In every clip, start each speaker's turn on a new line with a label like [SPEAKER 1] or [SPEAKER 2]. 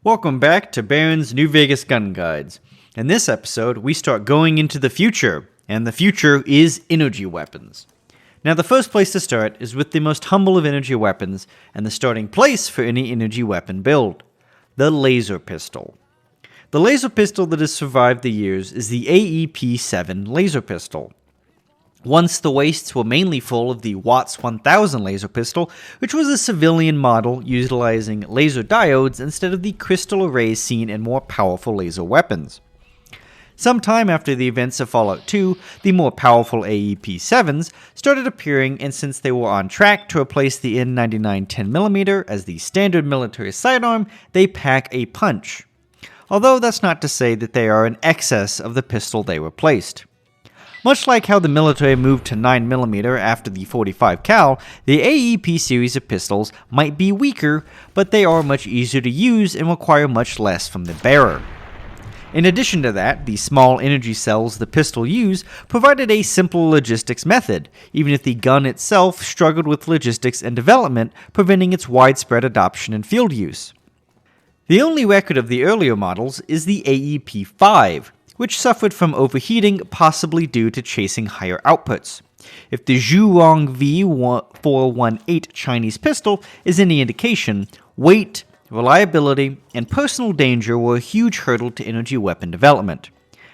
[SPEAKER 1] Welcome back to Baron's New Vegas Gun Guides. In this episode, we start going into the future, and the future is energy weapons. Now, the first place to start is with the most humble of energy weapons, and the starting place for any energy weapon build, the laser pistol. The laser pistol that has survived the years is the AEP-7 laser pistol. Once the wastes were mainly full of the Watts 1000 laser pistol, which was a civilian model utilizing laser diodes instead of the crystal arrays seen in more powerful laser weapons. Sometime after the events of Fallout 2, the more powerful AEP-7s started appearing, and since they were on track to replace the N99 10mm as the standard military sidearm, they pack a punch. Although that's not to say that they are in excess of the pistol they replaced. Much like how the military moved to 9mm after the 45 cal, the AEP series of pistols might be weaker, but they are much easier to use and require much less from the bearer. In addition to that, the small energy cells the pistol used provided a simple logistics method, even if the gun itself struggled with logistics and development, preventing its widespread adoption and field use. The only record of the earlier models is the AEP-5, which suffered from overheating, possibly due to chasing higher outputs. If the Zhurong V418 Chinese pistol is any indication, weight, reliability, and personal danger were a huge hurdle to energy weapon development.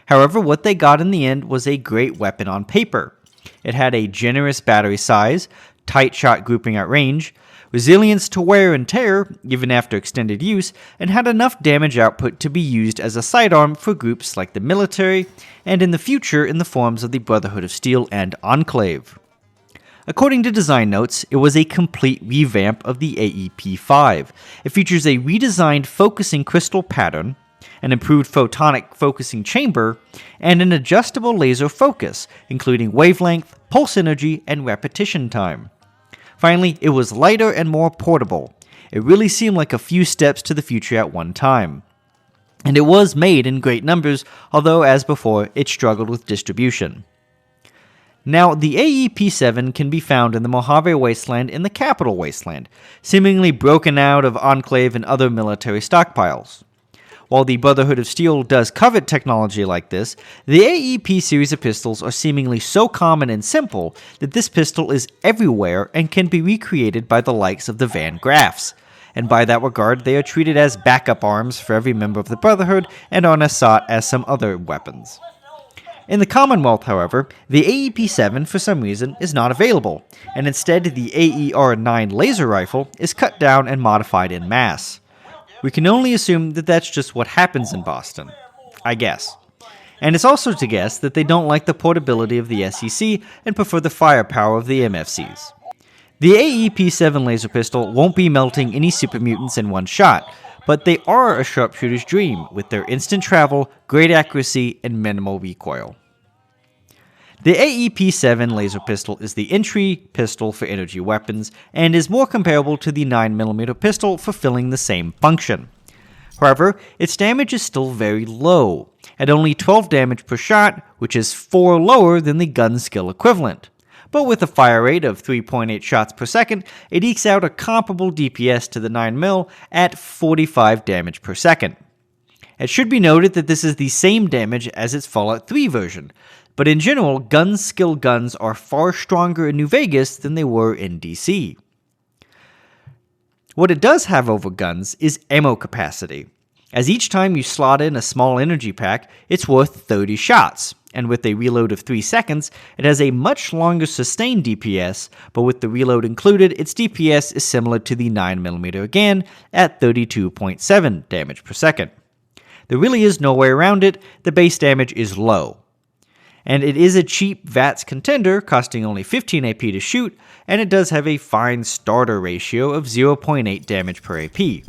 [SPEAKER 1] However, what they got in the end was a great weapon on paper. It had a generous battery size, tight shot grouping at range, resilience to wear and tear, even after extended use, and had enough damage output to be used as a sidearm for groups like the military, and in the future in the forms of the Brotherhood of Steel and Enclave. According to design notes, it was a complete revamp of the AEP-5. It features a redesigned focusing crystal pattern, an improved photonic focusing chamber, and an adjustable laser focus, including wavelength, pulse energy, and repetition time. Finally, it was lighter and more portable. It really seemed like a few steps to the future at one time. And it was made in great numbers, although as before, it struggled with distribution. Now, the AEP-7 can be found in the Mojave Wasteland in the Capital Wasteland, seemingly broken out of Enclave and other military stockpiles. While the Brotherhood of Steel does covet technology like this, the AEP series of pistols are seemingly so common and simple that this pistol is everywhere and can be recreated by the likes of the Van Graffs, and by that regard they are treated as backup arms for every member of the Brotherhood and aren't as sought as some other weapons. In the Commonwealth, however, the AEP-7 for some reason is not available, and instead the AER-9 laser rifle is cut down and modified en masse. We can only assume that that's just what happens in Boston, I guess. And it's also to guess that they don't like the portability of the SEC and prefer the firepower of the MFCs. The AEP-7 laser pistol won't be melting any super mutants in one shot, but they are a sharpshooter's dream with their instant travel, great accuracy, and minimal recoil. The AEP-7 laser pistol is the entry pistol for energy weapons, and is more comparable to the 9mm pistol, fulfilling the same function. However, its damage is still very low, at only 12 damage per shot, which is 4 lower than the gun skill equivalent. But with a fire rate of 3.8 shots per second, it ekes out a comparable DPS to the 9mm at 45 damage per second. It should be noted that this is the same damage as its Fallout 3 version, but in general, gun skill guns are far stronger in New Vegas than they were in DC. What it does have over guns is ammo capacity, as each time you slot in a small energy pack, it's worth 30 shots, and with a reload of 3 seconds, it has a much longer sustained DPS, but with the reload included, its DPS is similar to the 9mm again, at 32.7 damage per second. There really is no way around it, the base damage is low. And it is a cheap VATS contender, costing only 15 AP to shoot, and it does have a fine starter ratio of 0.8 damage per AP.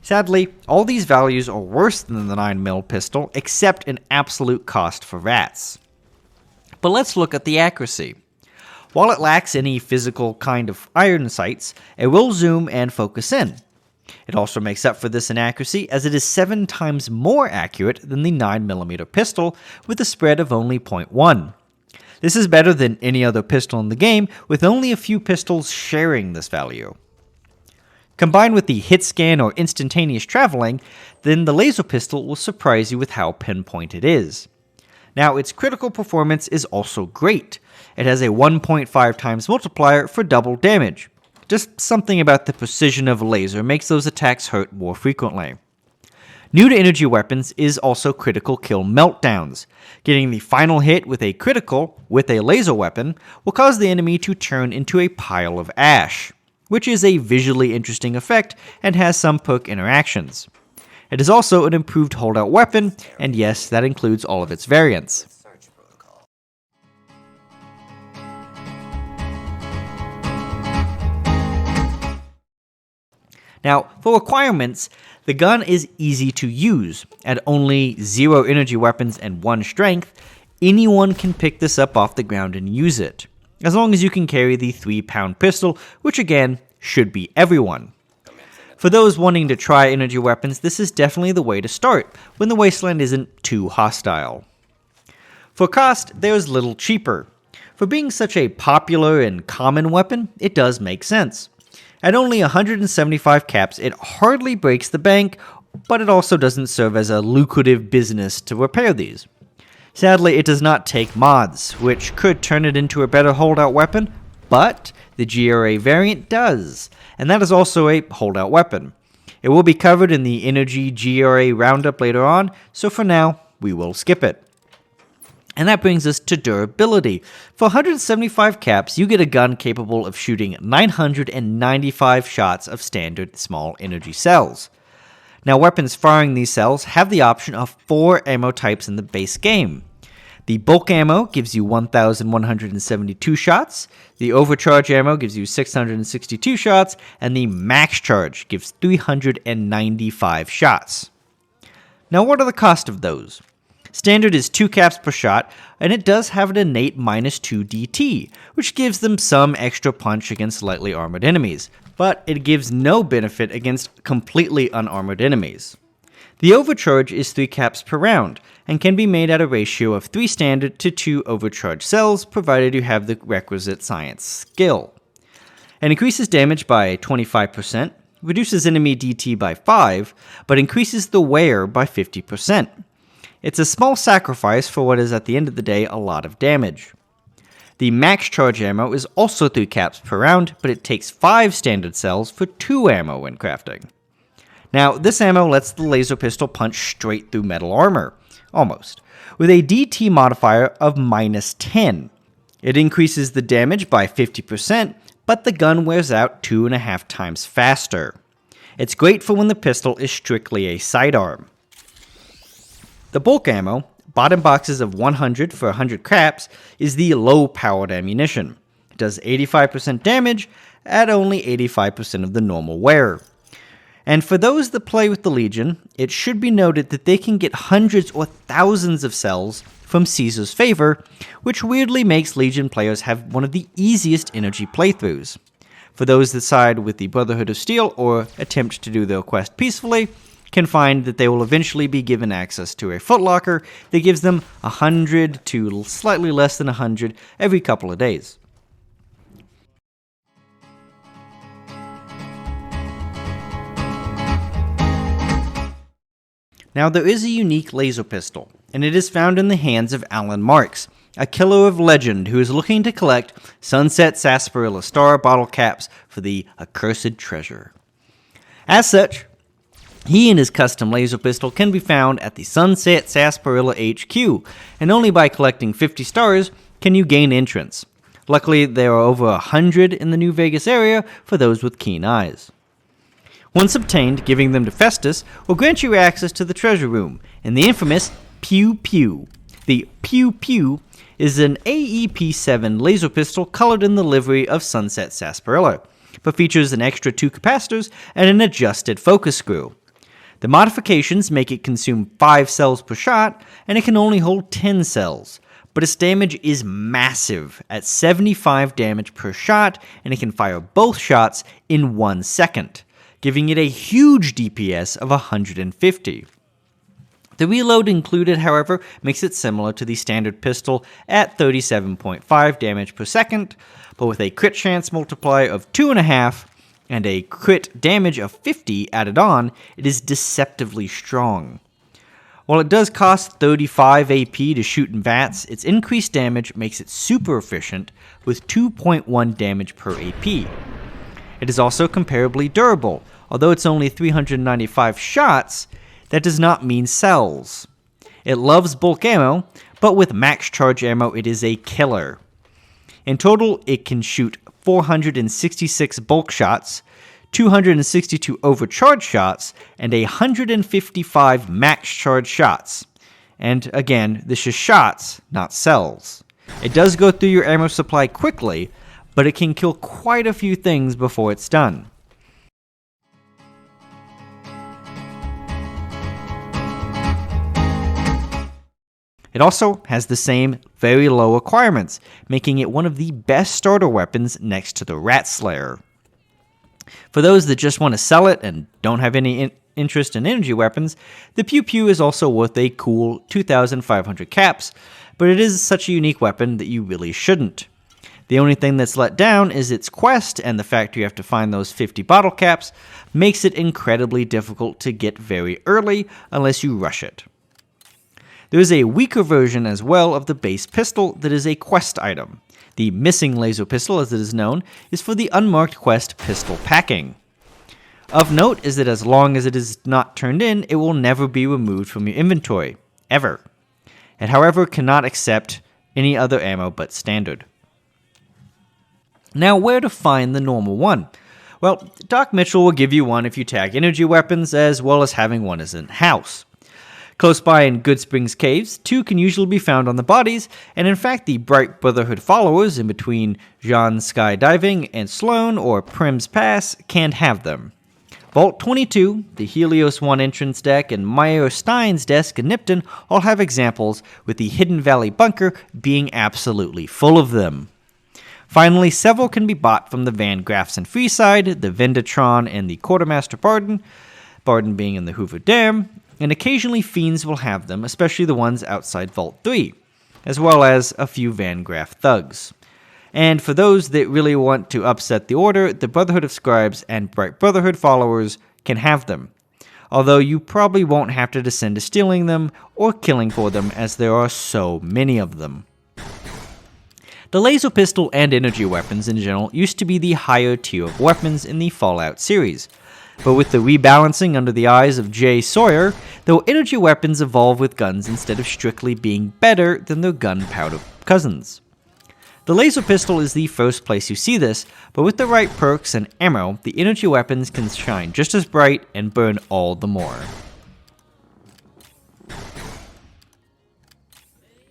[SPEAKER 1] Sadly, all these values are worse than the 9mm pistol, except in absolute cost for VATS. But let's look at the accuracy. While it lacks any physical kind of iron sights, it will zoom and focus in. It also makes up for this inaccuracy, as it is 7 times more accurate than the 9mm pistol, with a spread of only 0.1. This is better than any other pistol in the game, with only a few pistols sharing this value. Combined with the hit scan or instantaneous traveling, then the laser pistol will surprise you with how pinpoint it is. Now, its critical performance is also great. It has a 1.5 times multiplier for double damage. Just something about the precision of a laser makes those attacks hurt more frequently. New to energy weapons is also critical kill meltdowns. Getting the final hit with a critical with a laser weapon will cause the enemy to turn into a pile of ash, which is a visually interesting effect and has some perk interactions. It is also an improved holdout weapon, and yes, that includes all of its variants. Now, for requirements, the gun is easy to use. At only 0 energy weapons and 1 strength, anyone can pick this up off the ground and use it, as long as you can carry the 3-pound pistol, which again, should be everyone. For those wanting to try energy weapons, this is definitely the way to start, when the wasteland isn't too hostile. For cost, there's little cheaper. For being such a popular and common weapon, it does make sense. At only 175 caps, it hardly breaks the bank, but it also doesn't serve as a lucrative business to repair these. Sadly, it does not take mods, which could turn it into a better holdout weapon, but the GRA variant does, and that is also a holdout weapon. It will be covered in the Energy GRA roundup later on, so for now, we will skip it. And that brings us to durability. For 175 caps, you get a gun capable of shooting 995 shots of standard small energy cells. Now, weapons firing these cells have the option of 4 ammo types in the base game. The bulk ammo gives you 1,172 shots, the overcharge ammo gives you 662 shots, and the max charge gives 395 shots. Now, what are the cost of those? Standard is 2 caps per shot, and it does have an innate -2 DT, which gives them some extra punch against lightly armored enemies, but it gives no benefit against completely unarmored enemies. The overcharge is 3 caps per round, and can be made at a ratio of 3 standard to 2 overcharge cells, provided you have the requisite science skill. It increases damage by 25%, reduces enemy DT by 5, but increases the wear by 50%. It's a small sacrifice for what is at the end of the day a lot of damage. The max charge ammo is also 3 caps per round, but it takes 5 standard cells for 2 ammo when crafting. Now, this ammo lets the laser pistol punch straight through metal armor, almost, with a DT modifier of -10. It increases the damage by 50%, but the gun wears out 2.5 times faster. It's great for when the pistol is strictly a sidearm. The bulk ammo, bought in boxes of 100 for 100 caps, is the low-powered ammunition. It does 85% damage at only 85% of the normal wear. And for those that play with the Legion, it should be noted that they can get hundreds or thousands of cells from Caesar's favor, which weirdly makes Legion players have one of the easiest energy playthroughs. For those that side with the Brotherhood of Steel or attempt to do their quest peacefully, can find that they will eventually be given access to a footlocker that gives them 100 to slightly less than 100 every couple of days. Now, there is a unique laser pistol, and it is found in the hands of Alan Marks, a killer of legend who is looking to collect Sunset Sarsaparilla Star bottle caps for the accursed treasure. As such, he and his custom laser pistol can be found at the Sunset Sarsaparilla HQ, and only by collecting 50 stars can you gain entrance. Luckily, there are over 100 in the New Vegas area for those with keen eyes. Once obtained, giving them to Festus will grant you access to the treasure room and the infamous Pew-Pew. The Pew-Pew is an AEP-7 laser pistol colored in the livery of Sunset Sarsaparilla, but features an extra 2 capacitors and an adjusted focus screw. The modifications make it consume 5 cells per shot, and it can only hold 10 cells, but its damage is massive at 75 damage per shot, and it can fire both shots in 1 second, giving it a huge DPS of 150. The reload included, however, makes it similar to the standard pistol at 37.5 damage per second, but with a crit chance multiplier of 2.5 and a crit damage of 50 added on, it is deceptively strong. While it does cost 35 AP to shoot in VATS, its increased damage makes it super efficient with 2.1 damage per AP. It is also comparably durable. Although it's only 395 shots, that does not mean cells. It loves bulk ammo, but with max charge ammo it is a killer. In total, it can shoot 466 bulk shots, 262 overcharge shots, and 155 max charge shots. And again, this is shots, not cells. It does go through your ammo supply quickly, but it can kill quite a few things before it's done. It also has the same very low requirements, making it one of the best starter weapons next to the Rat Slayer. For those that just want to sell it and don't have any interest in energy weapons, the Pew-Pew is also worth a cool 2,500 caps, but it is such a unique weapon that you really shouldn't. The only thing that's let down is its quest, and the fact you have to find those 50 bottle caps makes it incredibly difficult to get very early unless you rush it. There is a weaker version as well of the base pistol that is a quest item. The missing laser pistol, as it is known, is for the unmarked quest pistol packing. Of note is that as long as it is not turned in, it will never be removed from your inventory, ever. It however cannot accept any other ammo but standard. Now where to find the normal one? Well, Doc Mitchell will give you one if you tag energy weapons, as well as having one as in-house. Close by in Good Springs Caves, 2 can usually be found on the bodies, and in fact the Bright Brotherhood followers in between Jean's Skydiving and Sloan or Prim's Pass can't have them. Vault 22, the Helios 1 entrance deck, and Meyer Stein's desk in Nipton all have examples, with the Hidden Valley Bunker being absolutely full of them. Finally, several can be bought from the Van Graffs and Freeside, the Vendatron and the Quartermaster Barden, Barden being in the Hoover Dam, and occasionally Fiends will have them, especially the ones outside Vault 3, as well as a few Van Graff thugs. And for those that really want to upset the order, the Brotherhood of Scribes and Bright Brotherhood followers can have them, although you probably won't have to descend to stealing them or killing for them, as there are so many of them. The laser pistol and energy weapons in general used to be the higher tier of weapons in the Fallout series, but with the rebalancing under the eyes of Jay Sawyer, though energy weapons evolve with guns instead of strictly being better than their gunpowder cousins. The laser pistol is the first place you see this, but with the right perks and ammo, the energy weapons can shine just as bright and burn all the more.